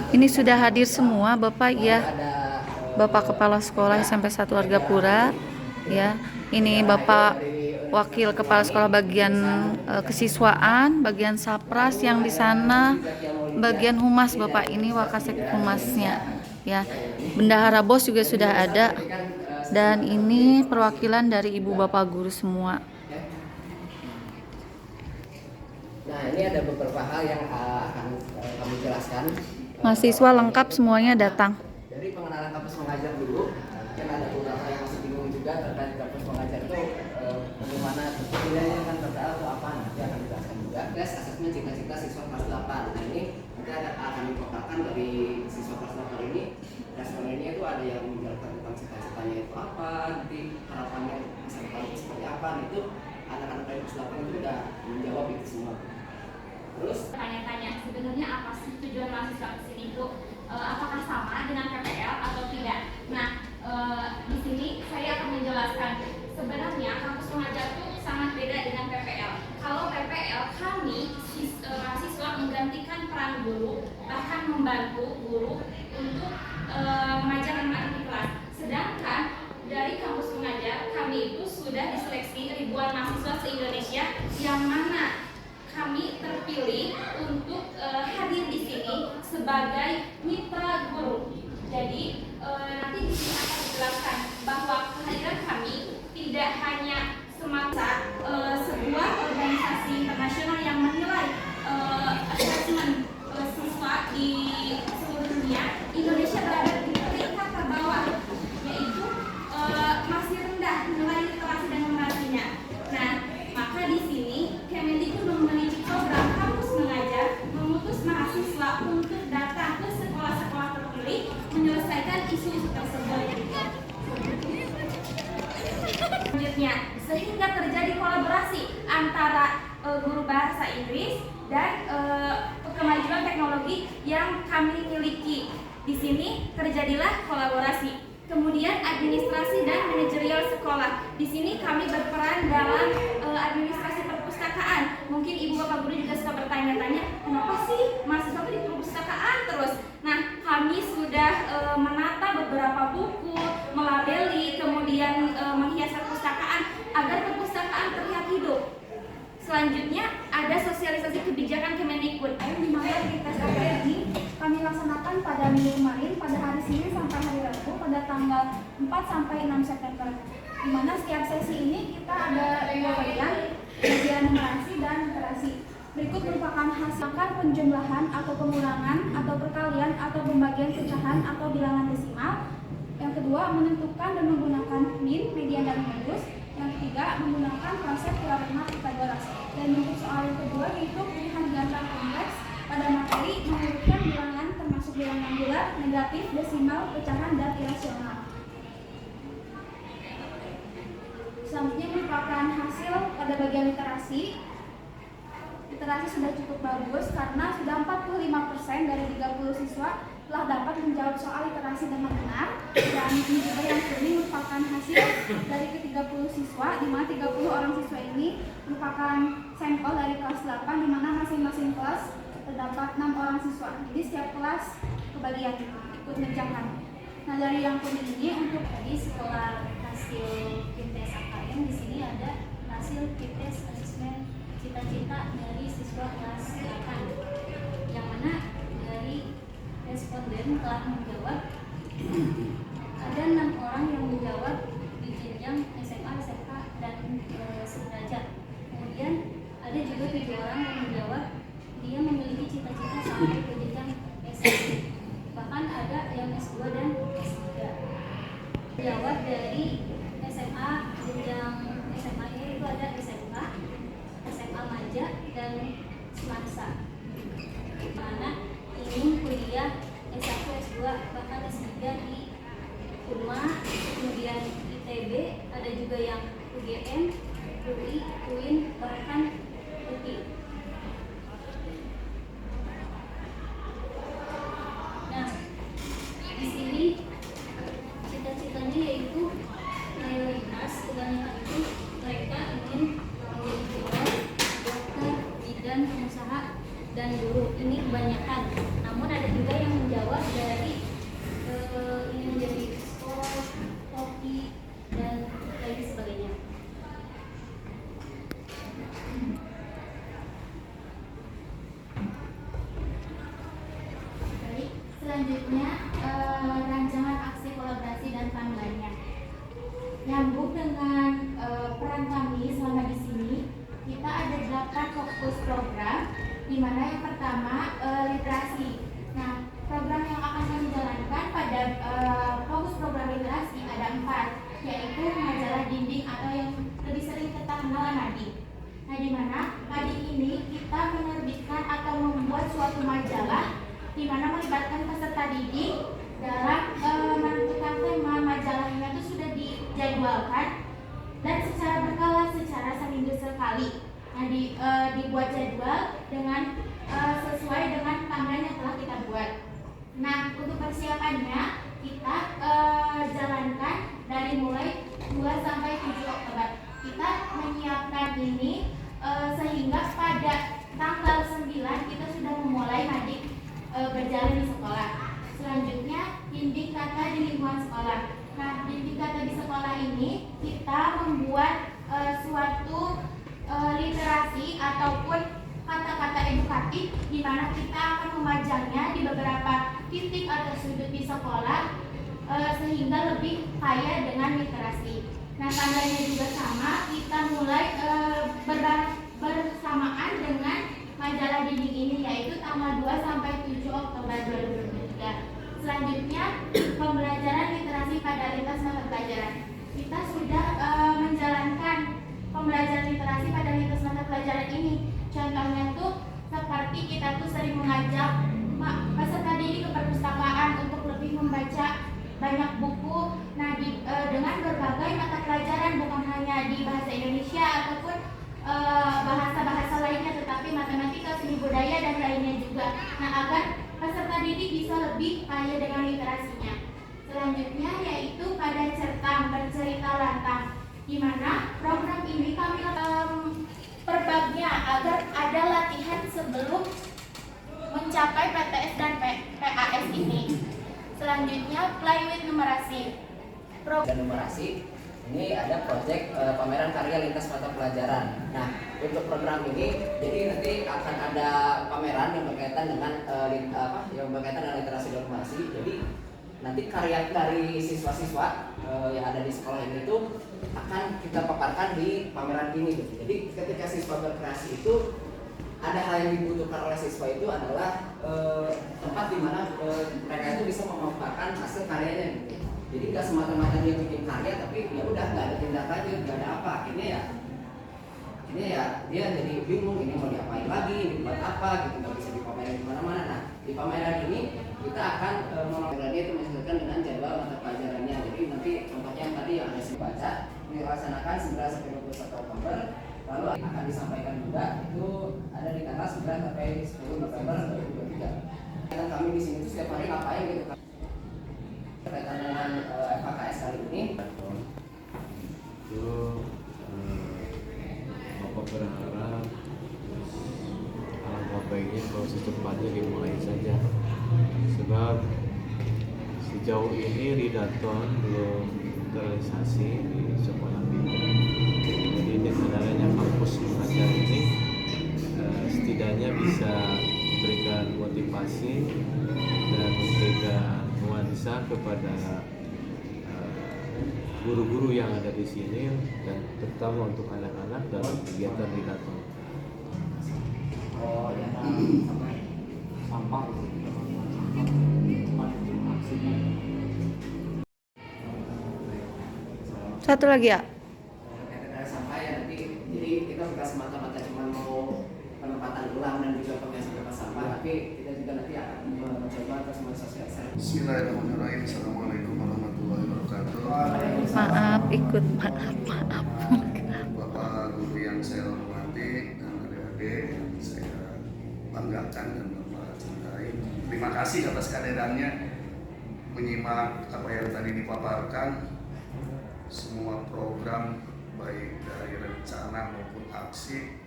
Ini sudah hadir semua Bapak ya. Bapak Kepala Sekolah SMP 1 Argapura ya. Ini Bapak Wakil Kepala Sekolah bagian kesiswaan, bagian Sapras yang di sana, bagian humas Bapak, ini Wakasek humasnya ya. Bendahara Bos juga sudah ada. Dan ini perwakilan dari Ibu Bapak guru semua. Nah, ini ada beberapa hal yang akan kami jelaskan. Mahasiswa lengkap semuanya datang. Dari pengenalan kampus mengajar dulu, kan ada beberapa yang masih bingung juga terkait kampus mengajar itu bagaimana pilihannya kan terdapat atau apa, nanti akan dijelaskan juga. Tes asesmen cita-cita siswa kelas 8. Nah, ini nanti akan dipaparkan dari siswa kelas 8 ini. Responnya itu ada yang menjelaskan tentang cita-citanya itu apa, nanti harapannya masa depan seperti apa. Nah, itu anak-anak dari kelas 8 itu sudah menjawab itu semua. Terus tanya-tanya sebenarnya apa sih tujuan mahasiswa ke sini itu, apakah sama dengan PPL atau tidak? Nah, di sini saya akan menjelaskan sebenarnya kampus mengajar itu sangat beda dengan PPL. Kalau PPL kami mahasiswa menggantikan peran guru, bahkan membantu guru untuk mengajar anak-anak di kelas. Sedangkan dari kampus mengajar kami itu sudah diseleksi ribuan mahasiswa se-Indonesia yang mana kami terpilih untuk hadir di sini sebagai mitra guru. Jadi nanti di sini akan dijelaskan bahwa kehadiran kami tidak hanya semata sebuah organisasi internasional yang menilai asesmen siswa di seluruh dunia. Indonesia berada di peringkat terbawah, yaitu masih rendah nilai literasi dan numerasinya. Nah, maka di sini Kemendikbud memiliki program kampus mengajar mengutus mahasiswa untuk datang ke sekolah-sekolah terpilih menyelesaikan isu-isu tersebut. Selanjutnya, sehingga terjadi kolaborasi antara guru bahasa Inggris dan kemajuan teknologi yang kami miliki. Di sini terjadilah kolaborasi. Kemudian administrasi dan manajerial sekolah. Di sini kami berperan dalam administrasi perpustakaan. Mungkin ibu bapak guru juga suka bertanya-tanya, kenapa sih mahasiswa di perpustakaan terus? Nah, kami sudah menata beberapa buku, melabeli, kemudian menghias perpustakaan agar perpustakaan terlihat hidup. Selanjutnya ada sosialisasi kebijakan Kemendikbud di mana tes APR ini kami laksanakan pada minggu kemarin pada hari Senin sampai hari Rabu pada tanggal 4 sampai 6 September. Di mana setiap sesi ini kita ada dua bagian numerasi dan literasi. Berikut merupakan hasil penjumlahan atau pengurangan atau perkalian atau pembagian pecahan atau bilangan desimal. Yang kedua, menentukan dan menggunakan min, median dan modulus. Yang ketiga, menggunakan konsep teorema Pythagoras. Dan untuk soal yang kedua yaitu pilihan ganda kompleks pada materi mengurutkan bilangan termasuk bilangan bulat, negatif, desimal, pecahan, dan irasional. Selanjutnya merupakan hasil pada bagian literasi. Literasi sudah cukup bagus karena sudah 45% dari 30 siswa telah dapat menjawab soal literasi dengan benar. Dan ini juga yang kuning merupakan hasil dari ke-30 siswa, di mana 30 orang siswa ini merupakan sampel dari kelas 8, di mana masing-masing kelas terdapat 6 orang siswa. Jadi setiap kelas kebagian ikut menjangkan. Nah, dari yang kuning ini untuk tadi setelah hasil tes AKM, di sini ada hasil tes asesmen cita-cita dari siswa kelas 8, yang mana dari responden telah menjawab ada 6 orang yang menjawab di jenjang SMA, SMK, dan sederajat. Kemudian ada juga 7 orang yang menjawab dia memiliki cita-cita sampai ke jenjang S1. Bahkan ada yang S2 dan S3. Jawab dari SMA, jenjang SMA itu ada SMK, SMA Maja, dan Semansa. Mana ingin kuliah S1, S2, bahkan S3 di UNMA, kemudian ITB, ada juga yang UGM, UI, UIN, bahkan UI. dan pengusaha dan guru. Ini kebanyakan. Namun ada juga yang menjawab dari ini menjadi ekspor, kopi dan lain sebagainya. Baik, selanjutnya rancangan aksi kolaborasi dan timeline-nya. Nyambung dengan peran kami selama di sini, kita ada 8 fokus program, di mana yang pertama literasi. Nah, program yang akan kami jalankan pada fokus program literasi ada 4, yaitu majalah dinding atau yang lebih sering kita kenal Madi. Nah, di mana Madi ini kita menerbitkan atau membuat suatu majalah di mana melibatkan peserta didik dalam menentukan tema. Majalahnya itu sudah dijadwalkan dan secara berkala, secara seminggu sekali. Nah, dibuat jadwal dengan sesuai dengan timeline yang telah kita buat. Nah, untuk persiapannya kita jalankan dari mulai 2 sampai 7 Oktober. Kita menyiapkan ini sehingga pada tanggal 9 kita sudah memulai Madi berjalan di sekolah. Selanjutnya, dinding kata di lingkungan sekolah. Nah, dinding kata di sekolah ini kita membuat suatu literasi ataupun kata-kata edukatif di mana kita akan memajangnya di beberapa titik atau sudut di sekolah sehingga lebih kaya dengan literasi. Nah, tanggalnya juga sama, kita mulai bersamaan dengan majalah dinding ini, yaitu tanggal 2 sampai 7 Oktober 2023. Selanjutnya, pembelajaran literasi pada lintas mata pelajaran. Kita sudah menjalankan pembelajaran literasi pada lintas mata pelajaran ini. Contohnya tuh seperti kita tuh sering mengajak peserta didik ke perpustakaan untuk lebih membaca banyak buku. Nah, dengan berbagai mata pelajaran, bukan hanya di bahasa Indonesia ataupun bahasa-bahasa lainnya, tetapi matematika, seni budaya dan lainnya juga. Nah, agar peserta didik bisa lebih kaya dengan literasinya. Selanjutnya yaitu pada Certam, bercerita lantang, di mana program ini kami perbagnya agar ada latihan sebelum mencapai PTS dan PAS ini. Selanjutnya play with numerasi. Dan numerasi ini ada proyek pameran karya lintas mata pelajaran. Nah, untuk program ini jadi nanti akan ada pameran yang berkaitan dengan yang berkaitan dengan literasi dan numerasi. Jadi nanti karya dari siswa-siswa yang ada di sekolah ini itu akan kita paparkan di pameran ini gitu. Jadi ketika siswa berkreasi itu ada hal yang dibutuhkan oleh siswa itu adalah tempat di mana mereka itu bisa memaparkan hasil karyanya gitu. Jadi nggak semata-mata dia bikin karya tapi ya udah nggak ada tindak lanjut, nggak ada apa. Ini ya dia jadi bingung ini mau diapain lagi, ini buat apa gitu, nggak bisa dipamerin di mana-mana. Nah, di pameran ini kita akan memamerannya itu menyesuaikan dengan jadwal mata pelajarannya. Jadi nanti contohnya yang tadi yang ada saya baca dilaksanakan 9 sampai 21 Oktober, lalu akan disampaikan juga itu ada di tanggal 9 sampai 10 November 2023. Dan kami di sini tuh setiap hari ngapain gitu kan. Berkaitan dengan FKKS kali ini itu Bapak berharap alangkah baiknya kalau secepatnya dimulai saja, sebab sejauh ini Ridaton belum terrealisasi di sekolah kita. Jadi dengan adanya kampus mengajar ini setidaknya bisa memberikan motivasi dan memberikan nuansa kepada guru-guru yang ada di sini dan terutama untuk anak-anak dalam kegiatan Ridaton. Oh ya, sampah Satu lagi ya. berkaitan dengan sampah ya nanti jadi kita bukan semata-mata cuma mau penempatan ulang dan juga pembiasan tempat sampah, tapi kita juga nanti akan mencoba terus mensosialisasikan. Bismillahirrahmanirrahim. Assalamualaikum warahmatullahi wabarakatuh. Maaf, ikut maaf. Bapak guru yang saya hormati dan adik-adik yang saya banggakan dan Bapak cintai. Terima kasih atas kehadirannya menyimak apa yang tadi dipaparkan. Semua program baik dari rencana maupun aksi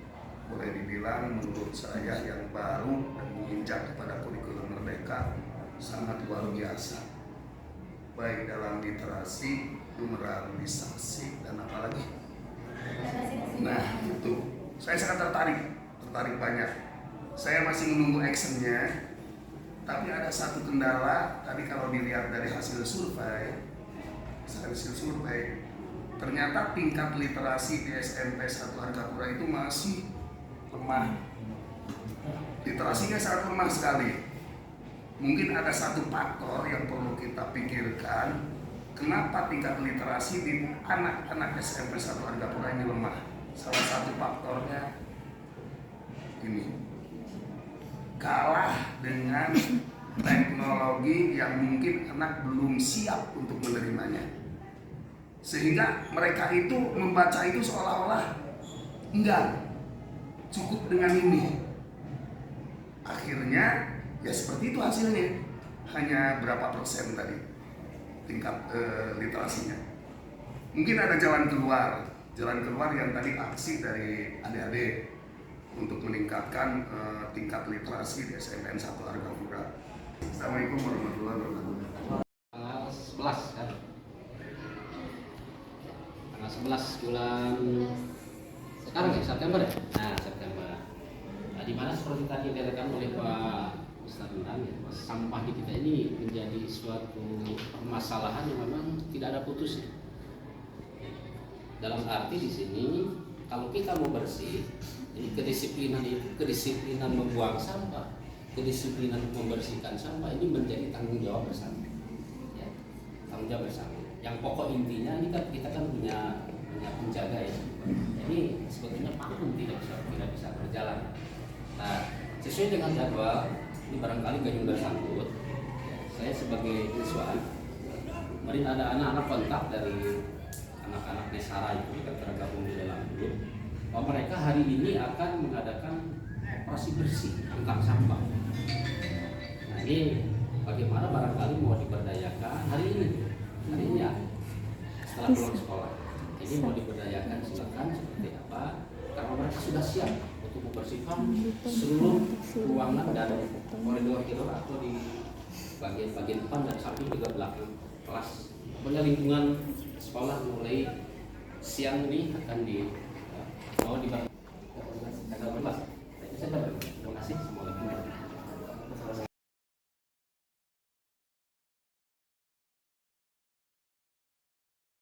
boleh dibilang menurut saya yang baru dan menginjak kepada kurikulum Merdeka sangat luar biasa, baik dalam literasi, numeralisasi, dan apalagi. Nah itu saya sangat tertarik banyak. Saya masih menunggu actionnya, tapi ada satu kendala. Tadi kalau dilihat dari hasil survei, ternyata tingkat literasi di SMP 1 Argapura itu masih lemah. Literasinya sangat lemah sekali. Mungkin ada satu faktor yang perlu kita pikirkan, kenapa tingkat literasi di anak-anak SMP 1 Argapura ini lemah. Salah satu faktornya ini, kalah dengan teknologi yang mungkin anak belum siap untuk menerimanya, sehingga mereka itu membaca itu seolah-olah enggak cukup dengan ini. Akhirnya ya seperti itu hasilnya, hanya berapa persen tadi tingkat literasinya. Mungkin ada jalan keluar yang tadi aksi dari adik-adik untuk meningkatkan tingkat literasi di SMPN 1 Argapura. Assalamualaikum warahmatullahi wabarakatuh. Tanggal 11 kan? Tanggal 11 bulan sekarang ya, September ya? Nah, September. Nah, di mana seperti tadi dikatakan oleh Pak Ustadz Endang, ya, sampah di kita ini menjadi suatu permasalahan yang memang tidak ada putusnya. Dalam arti di sini, kalau kita mau bersih, jadi kedisiplinan itu, kedisiplinan membuang sampah, kedisiplinan membersihkan sampah ini menjadi tanggung jawab bersama. Ya, tanggung jawab bersama. Yang pokok intinya ini kan kita kan punya penjaga ya. Ini sebetulnya pakem tidak bisa berjalan. Nah, sesuai dengan jadwal, ini barangkali gayung bersangkut. Ya, saya sebagai siswa, kemarin ada anak-anak kontak dari anak-anak Desara itu yang tergabung di dalam grup, bahwa mereka hari ini akan mengadakan operasi bersih tentang sampah. Nah ini bagaimana barangkali mau diberdayakan hari ini ya, setelah pulang sekolah. Ini mau diberdayakan silakan seperti apa, karena mereka sudah siap untuk membersihkan seluruh ruangan dan koridor atau di bagian depan dan samping juga belakang kelas. Pokoknya lingkungan sekolah mulai siang ini akan dibawa di tanggal 14. Terima kasih semua.